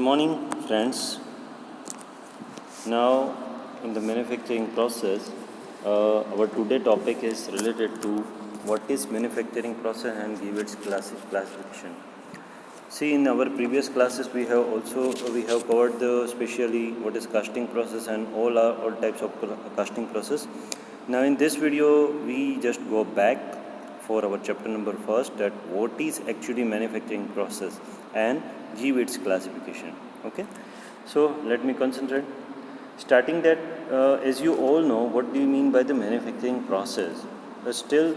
morning, friends. Now, in the manufacturing process, our today topic is related to what is manufacturing process and give its classification. See, in our previous classes, we have covered especially what is casting process and all types of casting process. Now, in this video, we just go back for our chapter number first, that what is actually manufacturing process and give its classification. Okay, so let me concentrate. Starting that, as you all know, what do you mean by the manufacturing process? Still,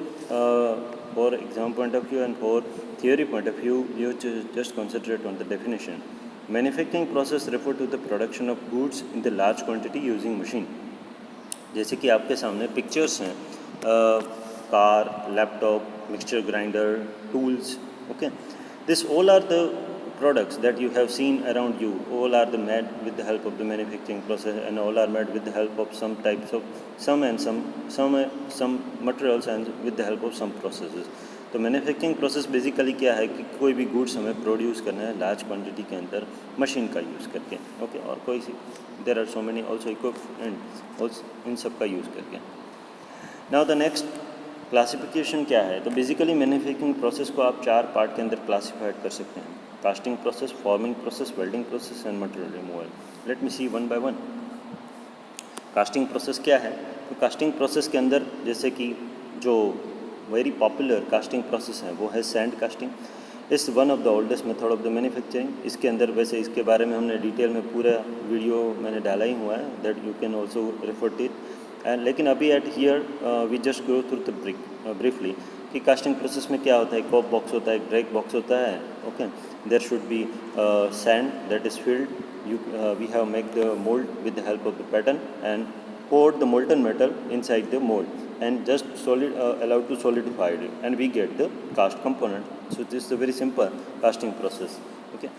for exam point of view and for theory point of view, you just concentrate on the definition. Manufacturing process refer to the production of goods in the large quantity using machine. जैसे कि आपके सामने pictures हैं, car, laptop, mixture grinder, tools. Okay, this all are the products that you have seen around you. All are made with the help of the manufacturing process, and all are made with the help of some types of some materials and with the help of some processes. तो manufacturing process basically क्या है कि कोई भी goods हमें produce करना है large quantity के अंदर मशीन का यूज़ करके. ओके, और कोई सी there are so many also equipment इन सब का यूज़ करके. नाउ द नेक्स्ट क्लासिफिकेशन क्या है? तो बेसिकली मैन्युफैक्चरिंग प्रोसेस को आप 4 पार्ट के अंदर क्लासीफाइड कर सकते हैं: casting process, forming process, welding process and material removal. Let me see one by one. Casting process क्या है? तो कास्टिंग प्रोसेस के अंदर जैसे कि जो वेरी पॉपुलर कास्टिंग प्रोसेस है वो है सैंड कास्टिंग. इस one of the oldest method of the manufacturing. इसके अंदर वैसे इसके बारे में हमने डिटेल में पूरा वीडियो मैंने डाला ही हुआ है, that you can also refer to it. And लेकिन अभी at here we just go through the briefly कि कास्टिंग प्रोसेस में क्या होता है. कॉप बॉक्स होता है, एक ब्रेक बॉक्स होता है. Okay, there should be sand that is filled. We have make the mould with the help of the pattern and poured the molten metal inside the mold and just allowed to solidify it, and we get the cast component. So this is a very simple casting process. Okay,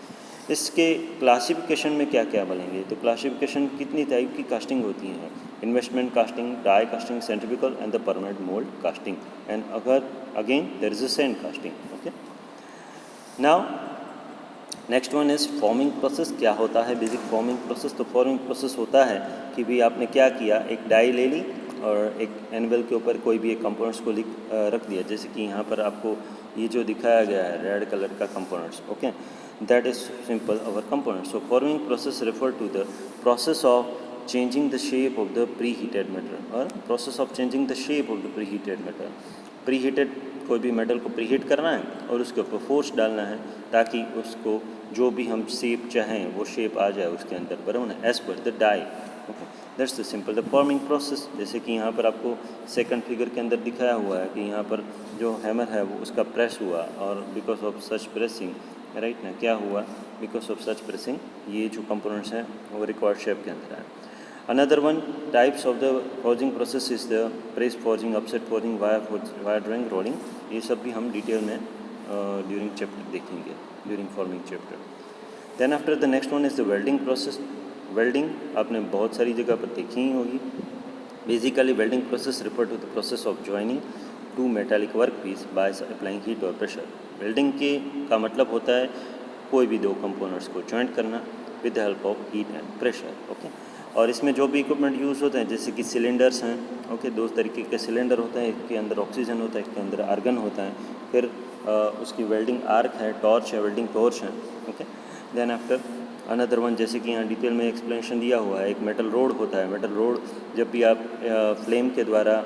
इसके classification में क्या क्या बोलेंगे? तो classification कितनी type की casting होती हैं: investment casting, die casting, centrifugal and the permanent mould casting. And अगर again there is a sand casting. Okay, now next one is forming process. क्या होता है बेसिक फॉर्मिंग प्रोसेस? तो फॉर्मिंग प्रोसेस होता है कि भी आपने क्या किया, एक डाई ले ली और एक एनवेल के ऊपर कोई भी एक कंपोनेंट्स को रख दिया. जैसे कि यहाँ पर आपको ये जो दिखाया गया है रेड कलर का components. Okay, that is simple our components. So forming process refer to the process of changing the shape of the pre heated metal, और process of changing the shape of the pre heated metal. Pre heated कोई भी metal को pre heat करना है और उसके ऊपर force डालना है ताकि उसको जो भी हम शेप चाहें वो शेप आ जाए उसके अंदर, बराबर ना, एज पर the die. Okay, that's the simple the forming process. जैसे कि यहाँ पर आपको सेकंड फिगर के अंदर दिखाया हुआ है कि यहाँ पर जो हैमर है वो उसका प्रेस हुआ, और because of such pressing, right ना, क्या हुआ, बिकॉज ऑफ सच प्रेसिंग ये जो कंपोनेंट्स हैं वो रिक्वायर्ड शेप के अंदर है. Another one types of the forging process is the press forging, upset forging, wire drawing, rolling. ये सब भी हम डिटेल में ड्यूरिंग चैप्टर देखेंगे, during forming chapter. Then after the next one is the welding process. Welding आपने बहुत सारी जगह पर देखी ही होगी. Basically welding process refer to the process of joining two metallic work piece by applying heat और प्रेशर. वेल्डिंग के का मतलब होता है कोई भी दो कंपोनेंट्स को जॉइंट करना with the help of heat and pressure. Okay, और इसमें जो भी इक्विपमेंट यूज़ होते हैं जैसे कि सिलेंडर्स हैं. ओके, दो तरीके के सिलेंडर होते हैं, एक के अंदर ऑक्सीजन होता है, एक के अंदर आर्गन होता है. फिर उसकी वेल्डिंग आर्क है, टॉर्च है, वेल्डिंग टॉर्च है. Okay, then after another one, जैसे कि यहाँ डिटेल में एक्सप्लेनेशन दिया हुआ है, एक मेटल रोड होता है. मेटल रोड जब भी आप फ्लेम के द्वारा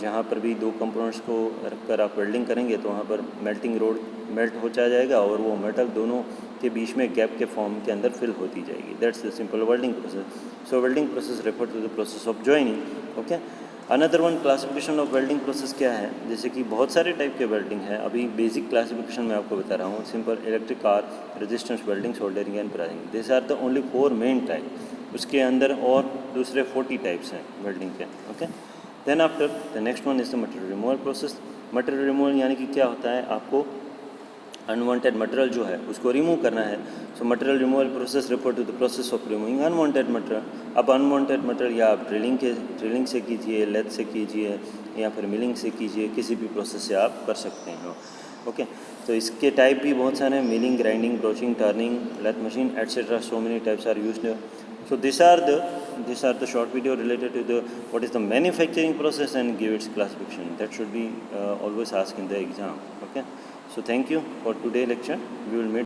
जहाँ पर भी दो कंपोनेंट्स को रखकर आप वेल्डिंग करेंगे तो वहाँ पर मेल्टिंग रोड मेल्ट हो जाएगा और वो मेटल दोनों के बीच में गैप के फॉर्म के अंदर फिल होती जाएगी. That's the simple welding process. So welding process refer to the process of joining. Okay, another one classification of welding process क्या है? जैसे कि बहुत सारे टाइप के वेल्डिंग है. अभी बेसिक क्लासिफिकेशन मैं आपको बता रहा हूँ. Simple, electric arc, resistance welding, soldering and brazing. This are the only 4 main type. उसके अंदर और दूसरे 40 टाइप्स हैं वेल्डिंग के. Okay, then after the next one is the material removal process. Material removal यानी कि क्या होता है, आपको अनवांटेड मटेरियल जो है उसको रिमूव करना है. So material removal process refer to the process of removing unwanted material. अब अनवांटेड मटेरियल या आप ड्रिलिंग से कीजिए, लेथ से कीजिए या फिर मिलिंग से कीजिए, किसी भी प्रोसेस से आप कर सकते हैं. ओके, तो इसके टाइप भी बहुत सारे हैं, milling, grinding, broaching, turning, lathe machine etcetera. So many types are used. So these are the short video related to the what is the manufacturing process and give its classification. That should be always asked in the exam. Okay, so thank you for today lecture. We will meet